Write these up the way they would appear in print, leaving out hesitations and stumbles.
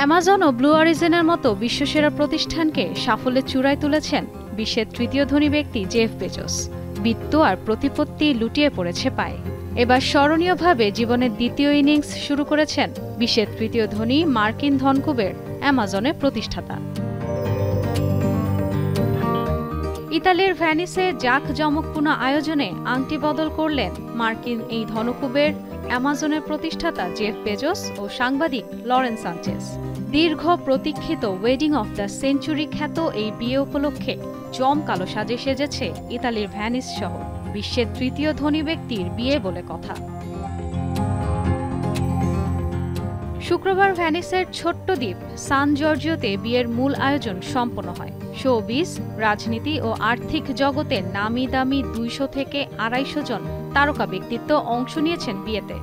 Amazon ও blue অরিজিনের মতো বিশ্বসেরা প্রতিষ্ঠানকে সাফল্যের চূড়ায় তুলেছেন বিশ্বের তৃতীয় ধনী ব্যক্তি জেফ বেজোস। বিত্ত আর প্রতিপত্তি লুটিয়ে পড়েছে পায়ে। এবার স্মরণীয়ভাবে জীবনের দ্বিতীয় ইনিংস শুরু করেছেন বিশ্বের তৃতীয় ধনী মার্কিন ধনকুবের অ্যামাজনের প্রতিষ্ঠাতা। ইতালির ভ্যানিসে জাঁকজমকপূর্ণ আয়োজনে আংটি বদল করলেন মার্কিন এই ধনকুবের অ্যামাজনের প্রতিষ্ঠাতা জেফ বেজোস ও সাংবাদিক লরেন সানচেজ। দীর্ঘ প্রতীক্ষিত ওয়েডিং অফ দ্য সেঞ্চুরি খ্যাত এই বিয়ে উপলক্ষে জমকালো সাজে সেজেছে ইতালির ভ্যানিস শহর। বিশ্বের তৃতীয় ধনী ব্যক্তির বিয়ে বলে কথা। শুক্রবার ভ্যানিসের ছোট্ট দ্বীপ সান জর্জিওতে বিয়ের মূল আয়োজন সম্পন্ন হয়। শোবিজ, রাজনীতি ও আর্থিক জগতের নামি দামি 200 থেকে 250 জন তারকা ব্যক্তিত্ব অংশ নিয়েছেন বিয়েতে।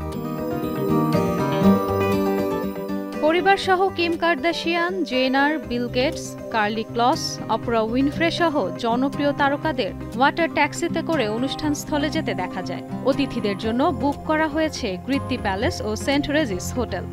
পরিবারসহ Kim Kardashian, Jenner, Bill Gates, Karlie Kloss, Oprah Winfrey সহ জনপ্রিয় তারকাদের ওয়াটার ট্যাক্সিতে করে অনুষ্ঠানস্থলে যেতে দেখা যায়। অতিথিদের জন্য বুক করা হয়েছে গ্রিত্তি প্যালেস ও সেন্ট রেজিস হোটেল।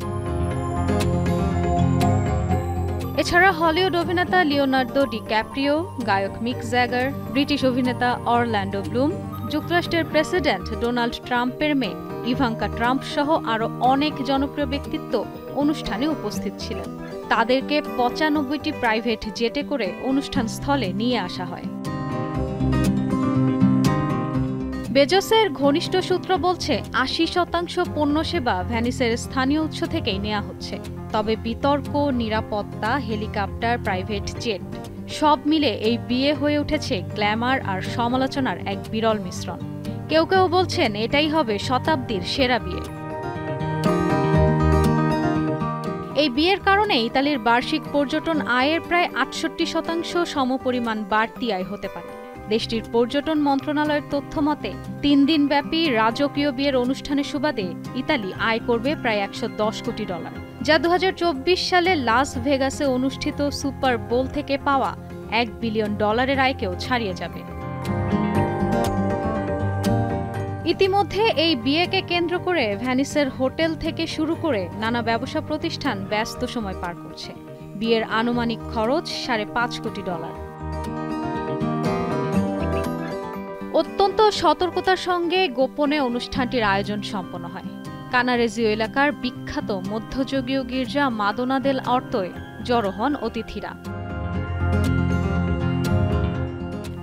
এছাড়া হলিউড অভিনেতা লিওনার্দো ডিক্যাপ্রিও, গায়ক মিক জ্যাগার, ব্রিটিশ অভিনেতা অরল্যান্ডো ব্লুম, যুক্তরাষ্ট্রের প্রেসিডেন্ট ডোনাল্ড ট্রাম্পের মেয়ে ইভাঙ্কা ট্রাম্প সহ আরও অনেক জনপ্রিয় ব্যক্তিত্ব অনুষ্ঠানে উপস্থিত ছিলেন। তাদেরকে 95টি প্রাইভেট জেটে করে অনুষ্ঠানস্থলে নিয়ে আসা হয়। বেজোসের ঘনিষ্ঠ সূত্র বলছে 80% পণ্য সেবা ভ্যানিসের স্থানীয় উৎস থেকেই নেওয়া হচ্ছে। তবে বিতর্ক, নিরাপত্তা, হেলিকপ্টার, প্রাইভেট জেট সব মিলে এই বিয়ে হয়ে উঠেছে গ্ল্যামার আর সমালোচনার এক বিরল মিশ্রণ। কেউ কেউ বলছেন এটাই হবে শতাব্দীর সেরা বিয়ে। এই বিয়ের কারণে ইতালির বার্ষিক পর্যটন আয়ের প্রায় 68% সমপরিমাণ বাড়তি আয় হতে পারে। দেশটির পর্যটন মন্ত্রণালয়ের তথ্য মতে 3 দিনব্যাপী রাজকীয় বিয়ের অনুষ্ঠানের সুবাদে ইতালি আয় করবে প্রায় $110 কোটি, যা 2024 সালে লাস ভেগাসে অনুষ্ঠিত সুপার বোল থেকে পাওয়া $1 বিলিয়ন আয়কেও ছাড়িয়ে যাবে। ইতিমধ্যে এই বিয়েকে কেন্দ্র করে ভ্যানিসের হোটেল থেকে শুরু করে নানা ব্যবসা প্রতিষ্ঠান ব্যস্ত সময় পার করছে। বিয়ের আনুমানিক খরচ $5.5 কোটি। অত্যন্ত সতর্কতার সঙ্গে গোপনে অনুষ্ঠানটির আয়োজন সম্পন্ন হয়। কানারেজিও এলাকার বিখ্যাত মধ্যযুগীয় গির্জা মাদোনা দেল অর্তোয় জড়ো হন অতিথিরা।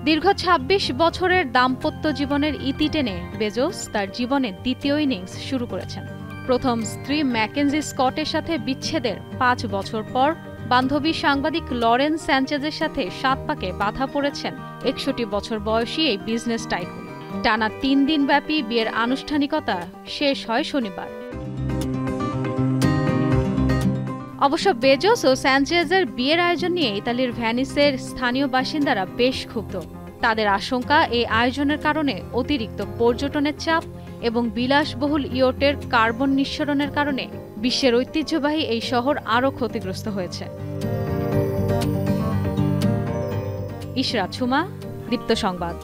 দীর্ঘ 26 বছরের দাম্পত্য জীবনের ইতি টেনে বেজোস তার জীবনের দ্বিতীয় ইনিংস শুরু করেছেন। প্রথম স্ত্রী ম্যাকেনজি স্কটের সাথে বিচ্ছেদের 5 বছর পর বান্ধবী সাংবাদিক লরেন স্যানচেজের সাথে 7 পাকে বাধা পড়েছেন 61 বছর বয়সী এই বিজনেস টাইকুন। টানা 3 দিনব্যাপী বিয়ের আনুষ্ঠানিকতা শেষ হয় শনিবার। অবশ্য বেজোস ও স্যানচেজের বিয়ের আয়োজন নিয়ে ইতালির ভ্যানিসের স্থানীয় বাসিন্দারা বেশ ক্ষুব্ধ। তাদের আশঙ্কা এই আয়োজনের কারণে অতিরিক্ত পর্যটনের চাপ এবং বিলাসবহুল ইয়টের কার্বন নিঃসরণের কারণে বিশ্বের ঐতিহ্যবাহী এই শহর আরও ক্ষতিগ্রস্ত হয়েছে। ইশরাত সুমা, দীপ্ত সংবাদ।